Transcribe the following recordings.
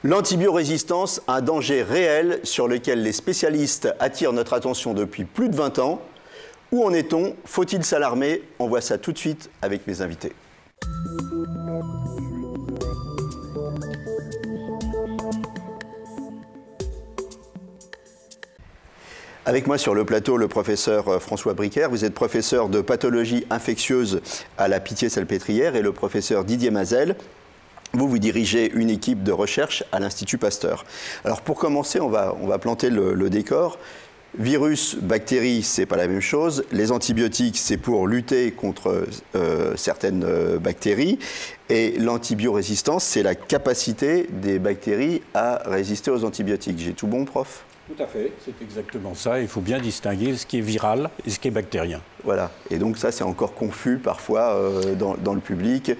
L'antibiorésistance, un danger réel sur lequel les spécialistes attirent notre attention depuis plus de 20 ans. Où en est-on? Faut-il s'alarmer? On voit ça tout de suite avec mes invités. Avec moi sur le plateau, le professeur François Bricaire. Vous êtes professeur de pathologie infectieuse à la Pitié-Salpêtrière et le professeur Didier Mazel. Vous dirigez une équipe de recherche à l'Institut Pasteur. Alors pour commencer, on va planter le décor. Virus, bactéries, c'est pas la même chose. Les antibiotiques, c'est pour lutter contre certaines bactéries. Et l'antibiorésistance, c'est la capacité des bactéries à résister aux antibiotiques. J'ai tout bon, prof ? Tout à fait, c'est exactement ça. Il faut bien distinguer ce qui est viral et ce qui est bactérien. Voilà, et donc ça c'est encore confus parfois dans le public.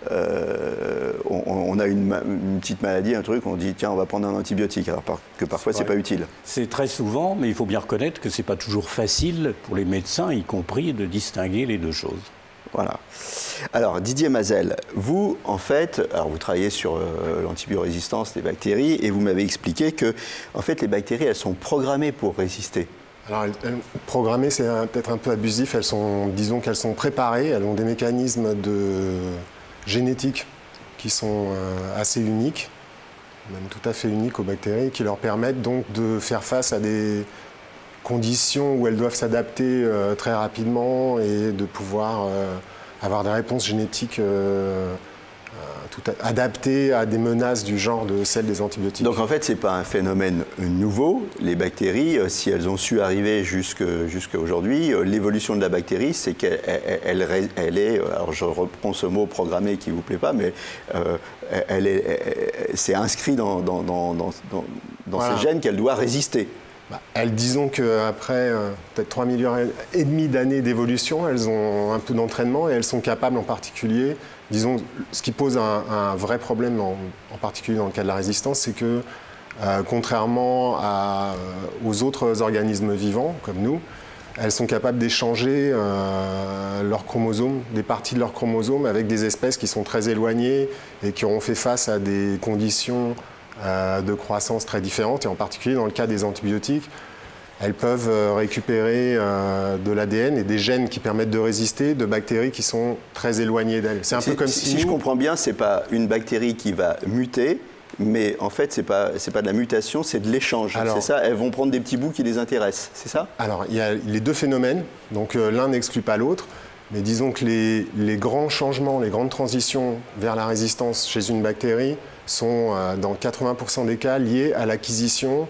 On a une petite maladie, un truc, on dit tiens on va prendre un antibiotique, alors que parfois c'est pas utile. C'est très souvent, mais il faut bien reconnaître que c'est pas toujours facile pour les médecins, y compris, de distinguer les deux choses. Voilà. Alors Didier Mazel, vous en fait, alors vous travaillez sur l'antibiorésistance des bactéries et vous m'avez expliqué que en fait les bactéries elles sont programmées pour résister. Alors programmées c'est peut-être un peu abusif, disons qu'elles sont préparées, elles ont des mécanismes génétiques qui sont assez uniques, même tout à fait uniques aux bactéries, qui leur permettent donc de faire face à des conditions où elles doivent s'adapter très rapidement et de pouvoir avoir des réponses génétiques adaptées à des menaces du genre de celles des antibiotiques. Donc en fait, ce n'est pas un phénomène nouveau. Les bactéries, si elles ont su arriver jusqu'à aujourd'hui, l'évolution de la bactérie, c'est qu'elle est, alors je reprends ce mot programmé qui ne vous plaît pas, mais c'est inscrit dans voilà. Ces gènes qu'elle doit résister. Disons qu'après peut-être 3,5 millions d'années d'évolution, elles ont un peu d'entraînement et elles sont capables en particulier, disons, ce qui pose un vrai problème en particulier dans le cas de la résistance, c'est que contrairement aux autres organismes vivants comme nous, elles sont capables d'échanger leurs chromosomes, des parties de leurs chromosomes avec des espèces qui sont très éloignées et qui auront fait face à des conditions de croissance très différentes, et en particulier dans le cas des antibiotiques, elles peuvent récupérer de l'ADN et des gènes qui permettent de résister de bactéries qui sont très éloignées d'elles. C'est un peu comme si je comprends bien, c'est pas une bactérie qui va muter, mais en fait c'est pas de la mutation, c'est de l'échange. C'est ça, elles vont prendre des petits bouts qui les intéressent, c'est ça? Alors il y a les deux phénomènes, donc l'un n'exclut pas l'autre. Mais disons que les grands changements, les grandes transitions vers la résistance chez une bactérie sont dans 80% des cas liés à l'acquisition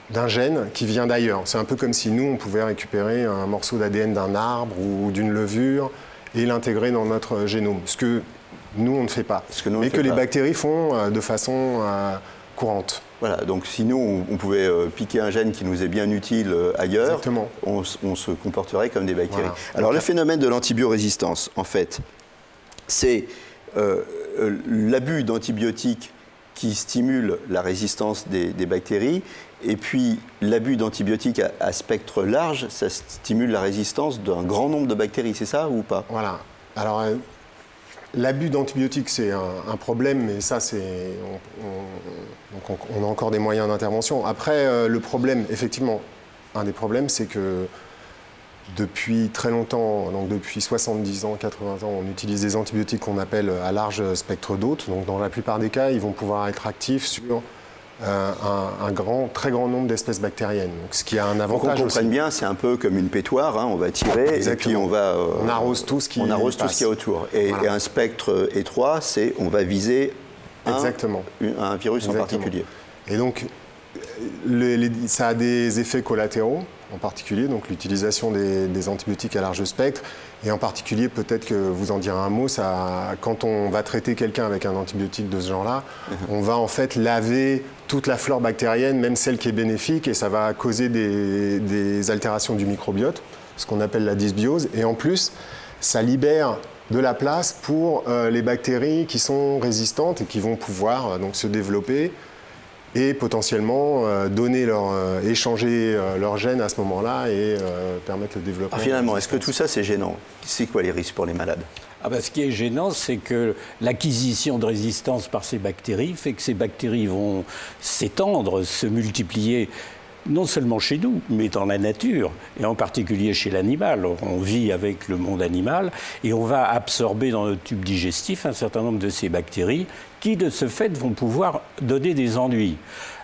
d'un gène qui vient d'ailleurs. C'est un peu comme si nous, on pouvait récupérer un morceau d'ADN d'un arbre ou d'une levure et l'intégrer dans notre génome. Ce que nous, on ne fait pas. Mais que les bactéries font de façon courante. Voilà, donc si nous, on pouvait piquer un gène qui nous est bien utile ailleurs, on se comporterait comme des bactéries. Voilà. Alors le phénomène de l'antibiorésistance, en fait, c'est l'abus d'antibiotiques qui stimule la résistance des bactéries, et puis l'abus d'antibiotiques à spectre large, ça stimule la résistance d'un grand nombre de bactéries, c'est ça ou pas? Voilà. Alors, l'abus d'antibiotiques, c'est un problème, mais ça, on a encore des moyens d'intervention. Après, le problème, effectivement, un des problèmes, c'est que depuis très longtemps, donc depuis 70 ans, 80 ans, on utilise des antibiotiques qu'on appelle à large spectre d'hôtes. Donc, dans la plupart des cas, ils vont pouvoir être actifs sur très grand nombre d'espèces bactériennes. Donc, ce qui a un avantage. Pour qu'on comprenne bien, c'est un peu comme une pétoire, hein, on va tirer. Exactement. Et puis on arrose tout ce qui est autour. Et un spectre étroit, on va viser un virus en particulier. Et donc, ça a des effets collatéraux, en particulier, donc l'utilisation des antibiotiques à large spectre. Et en particulier, peut-être que vous en direz un mot, quand on va traiter quelqu'un avec un antibiotique de ce genre-là, on va en fait laver toute la flore bactérienne, même celle qui est bénéfique, et ça va causer des altérations du microbiote, ce qu'on appelle la dysbiose. Et en plus, ça libère de la place pour les bactéries qui sont résistantes et qui vont pouvoir donc se développer et potentiellement échanger leurs gènes à ce moment-là et permettre le développement. Alors finalement, est-ce que tout ça c'est gênant? C'est quoi les risques pour les malades? Ce qui est gênant, c'est que l'acquisition de résistance par ces bactéries fait que ces bactéries vont s'étendre, se multiplier, non seulement chez nous, mais dans la nature, et en particulier chez l'animal. On vit avec le monde animal, et on va absorber dans notre tube digestif un certain nombre de ces bactéries qui, de ce fait, vont pouvoir donner des ennuis.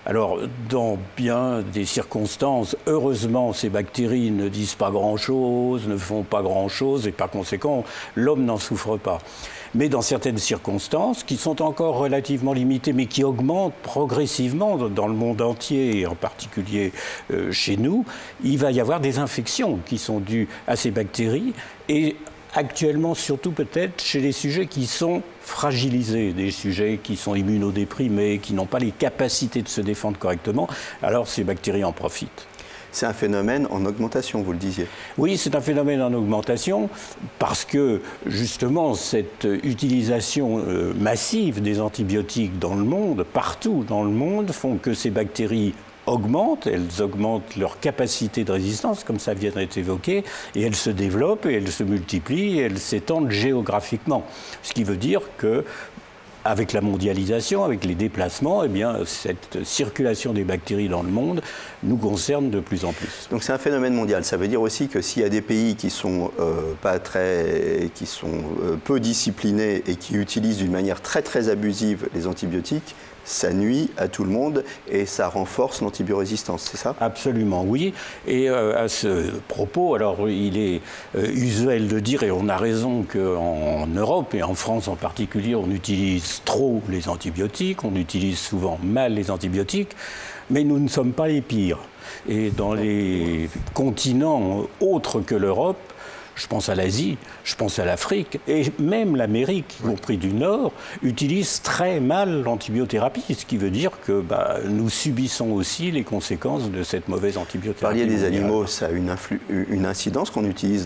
Alors, dans bien des circonstances, heureusement, ces bactéries ne disent pas grand-chose, ne font pas grand-chose, et par conséquent, l'homme n'en souffre pas. Mais dans certaines circonstances, qui sont encore relativement limitées, mais qui augmentent progressivement dans le monde entier, et en particulier chez nous, il va y avoir des infections qui sont dues à ces bactéries, et actuellement, surtout peut-être chez les sujets qui sont fragilisés, des sujets qui sont immunodéprimés, qui n'ont pas les capacités de se défendre correctement, alors ces bactéries en profitent. C'est un phénomène en augmentation, vous le disiez. Oui, c'est un phénomène en augmentation parce que, justement, cette utilisation massive des antibiotiques dans le monde, partout dans le monde, font que ces bactéries augmentent, elles augmentent leur capacité de résistance, comme ça vient d'être évoqué, et elles se développent, et elles se multiplient, et elles s'étendent géographiquement. Ce qui veut dire que, avec la mondialisation, avec les déplacements, eh bien, cette circulation des bactéries dans le monde nous concerne de plus en plus. Donc c'est un phénomène mondial. Ça veut dire aussi que s'il y a des pays qui sont peu disciplinés et qui utilisent d'une manière très abusive les antibiotiques, ça nuit à tout le monde et ça renforce l'antibiorésistance, c'est ça? Absolument, oui. Et à ce propos, alors il est usuel de dire, et on a raison qu'en Europe et en France en particulier, on utilise trop les antibiotiques, on utilise souvent mal les antibiotiques, mais nous ne sommes pas les pires. Et dans les continents autres que l'Europe, je pense à l'Asie, je pense à l'Afrique, et même l'Amérique, y compris du Nord, utilise très mal l'antibiothérapie, ce qui veut dire que nous subissons aussi les conséquences de cette mauvaise antibiothérapie. Vous parliez des animaux, ça a une incidence qu'on utilise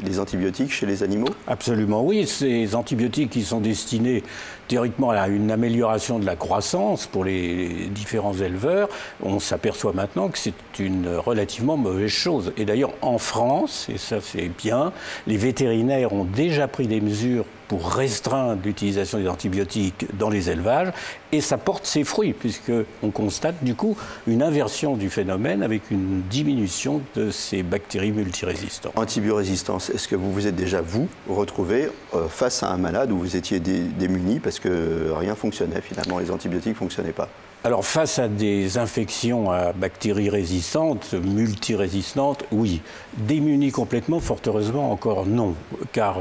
les antibiotiques chez les animaux? Absolument, oui. Ces antibiotiques qui sont destinés théoriquement à une amélioration de la croissance pour les différents éleveurs, on s'aperçoit maintenant que c'est une relativement mauvaise chose. Et d'ailleurs, en France, et ça c'est bien, les vétérinaires ont déjà pris des mesures pour restreindre l'utilisation des antibiotiques dans les élevages, et ça porte ses fruits, puisqu'on constate du coup une inversion du phénomène avec une diminution de ces bactéries multirésistantes. Antibiorésistance, est-ce que vous vous êtes déjà, vous, retrouvé face à un malade où vous étiez démuni parce que rien ne fonctionnait finalement, les antibiotiques ne fonctionnaient pas? Alors, face à des infections à bactéries résistantes, multirésistantes, oui. Démunis complètement, fort heureusement, encore non. Car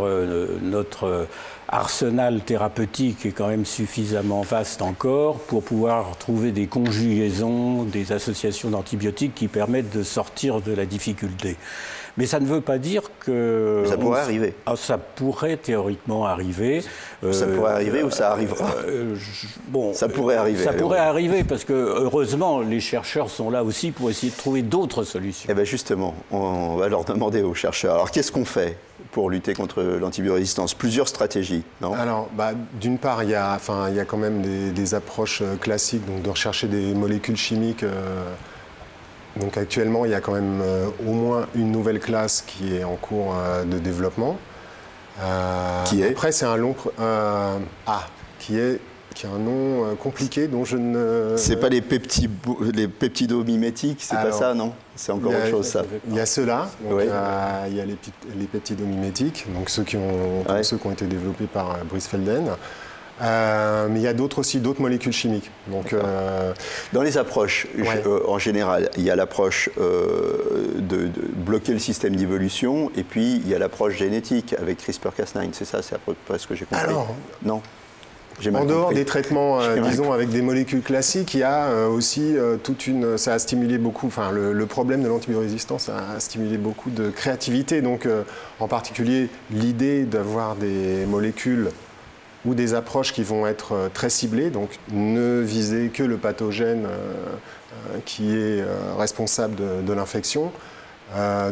notre arsenal thérapeutique est quand même suffisamment vaste encore pour pouvoir trouver des conjugaisons, des associations d'antibiotiques qui permettent de sortir de la difficulté. Mais ça ne veut pas dire que... Ça pourrait arriver. Ça pourrait théoriquement arriver. Ça pourrait arriver ou ça arrivera? Ça pourrait arriver. Ça pourrait arriver parce que, heureusement, les chercheurs sont là aussi pour essayer de trouver d'autres solutions. Eh bien justement, on va leur demander aux chercheurs. Alors qu'est-ce qu'on fait pour lutter contre l'antibiorésistance? Plusieurs stratégies, non? Alors, d'une part, il y a quand même des approches classiques, donc de rechercher des molécules chimiques. Donc actuellement, il y a quand même au moins une nouvelle classe qui est en cours de développement. Qui est? Après, c'est un long... qui a un nom compliqué dont je ne... C'est pas les peptidomimétiques, c'est pas ça, non? C'est encore autre chose, ça. Il y a ceux-là, donc, il y a les peptidomimétiques, donc ceux qui ont été développés par Brice Felden. Mais il y a aussi d'autres molécules chimiques. Donc, dans les approches, en général, il y a l'approche de bloquer le système d'évolution, et puis il y a l'approche génétique avec CRISPR-Cas9. C'est ça, c'est à peu près ce que j'ai compris. Alors, non. En dehors des traitements, disons, avec des molécules classiques, il y a aussi ça a stimulé beaucoup, le problème de l'antibiorésistance a stimulé beaucoup de créativité. Donc, en particulier, l'idée d'avoir des molécules ou des approches qui vont être très ciblées, donc ne viser que le pathogène qui est responsable de l'infection.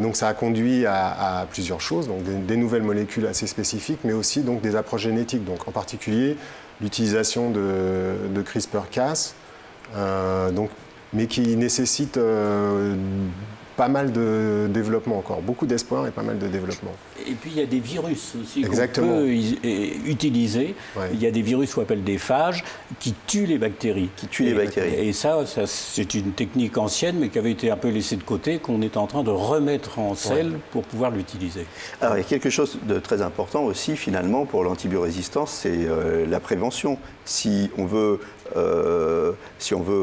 Donc ça a conduit à plusieurs choses, donc des nouvelles molécules assez spécifiques, mais aussi donc, des approches génétiques, donc en particulier l'utilisation de CRISPR-Cas, mais qui nécessite pas mal de développement encore, beaucoup d'espoir et pas mal de développement. Et puis il y a des virus aussi qu'on peut utiliser. Ouais. Il y a des virus qu'on appelle des phages qui tuent les bactéries. Et ça c'est une technique ancienne mais qui avait été un peu laissée de côté, qu'on est en train de remettre en selle pour pouvoir l'utiliser. Alors il y a quelque chose de très important aussi finalement pour l'antibiorésistance, c'est la prévention. Si on veut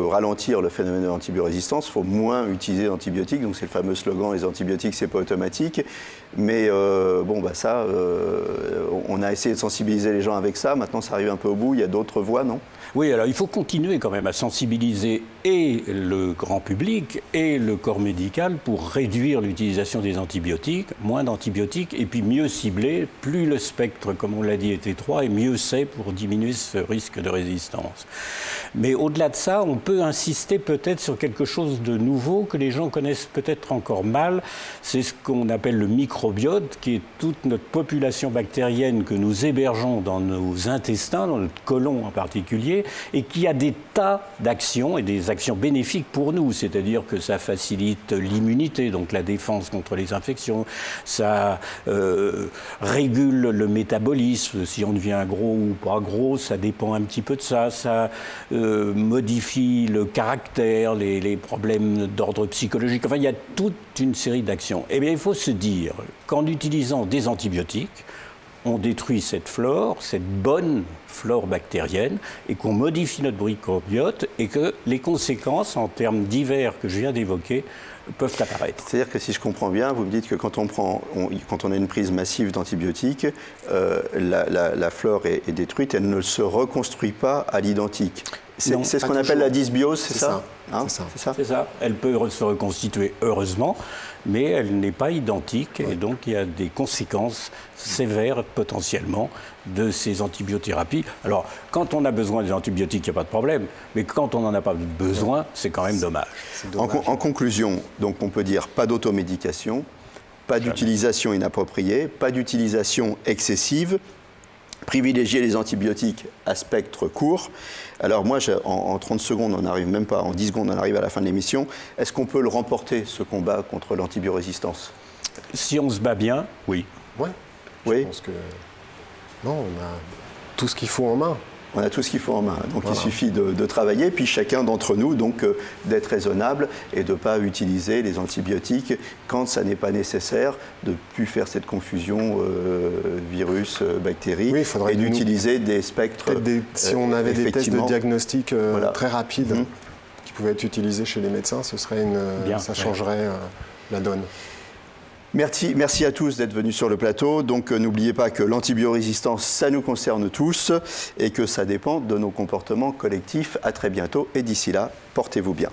ralentir le phénomène de l'antibiorésistance, il faut moins utiliser d'antibiotiques. Donc c'est le fameux slogan, les antibiotiques, c'est pas automatique. Mais on a essayé de sensibiliser les gens avec ça. Maintenant, ça arrive un peu au bout. Il y a d'autres voies, non ? Oui, alors il faut continuer quand même à sensibiliser et le grand public et le corps médical pour réduire l'utilisation des antibiotiques, moins d'antibiotiques et puis mieux cibler. Plus le spectre, comme on l'a dit, est étroit et mieux c'est pour diminuer ce risque de résistance. Mais au-delà de ça, on peut insister peut-être sur quelque chose de nouveau que les gens connaissent peut-être encore mal. C'est ce qu'on appelle le microbiote, qui est toute notre population bactérienne que nous hébergeons dans nos intestins, dans notre côlon en particulier, et qui a des tas d'actions et des actions bénéfiques pour nous. C'est-à-dire que ça facilite l'immunité, donc la défense contre les infections, ça régule le métabolisme. Si on devient gros ou pas gros, ça dépend un petit peu de ça. Ça modifie le caractère, les problèmes d'ordre psychologique. Enfin, il y a toute une série d'actions. Eh bien, il faut se dire qu'en utilisant des antibiotiques, on détruit cette flore, cette bonne flore bactérienne, et qu'on modifie notre microbiote, et que les conséquences, en termes divers que je viens d'évoquer, peuvent apparaître. C'est-à-dire que si je comprends bien, vous me dites que quand on a une prise massive d'antibiotiques, la flore est détruite, elle ne se reconstruit pas à l'identique. C'est ce qu'on appelle la dysbiose, c'est ça, hein? C'est ça. Elle peut se reconstituer, heureusement, mais elle n'est pas identique, et donc il y a des conséquences sévères potentiellement de ces antibiothérapies. Alors, quand on a besoin des antibiotiques, il n'y a pas de problème, mais quand on n'en a pas besoin, c'est quand même dommage. En conclusion, donc on peut dire pas d'automédication, pas d'utilisation inappropriée, pas d'utilisation excessive, privilégier les antibiotiques à spectre court. Alors moi, en 30 secondes, on n'arrive même pas, en 10 secondes, on arrive à la fin de l'émission. Est-ce qu'on peut le remporter, ce combat contre l'antibiorésistance ? Si on se bat bien, oui. Oui. Je pense que... Non, on a tout ce qu'il faut en main. On a tout ce qu'il faut en main. Donc il suffit de travailler, puis chacun d'entre nous, donc d'être raisonnable et de ne pas utiliser les antibiotiques quand ça n'est pas nécessaire, de ne plus faire cette confusion virus, bactéries, et d'utiliser des spectres. Si on avait des tests de diagnostic très rapides qui pouvaient être utilisés chez les médecins, ce serait ça changerait la donne. Merci à tous d'être venus sur le plateau. Donc n'oubliez pas que l'antibiorésistance, ça nous concerne tous et que ça dépend de nos comportements collectifs. À très bientôt et d'ici là, portez-vous bien.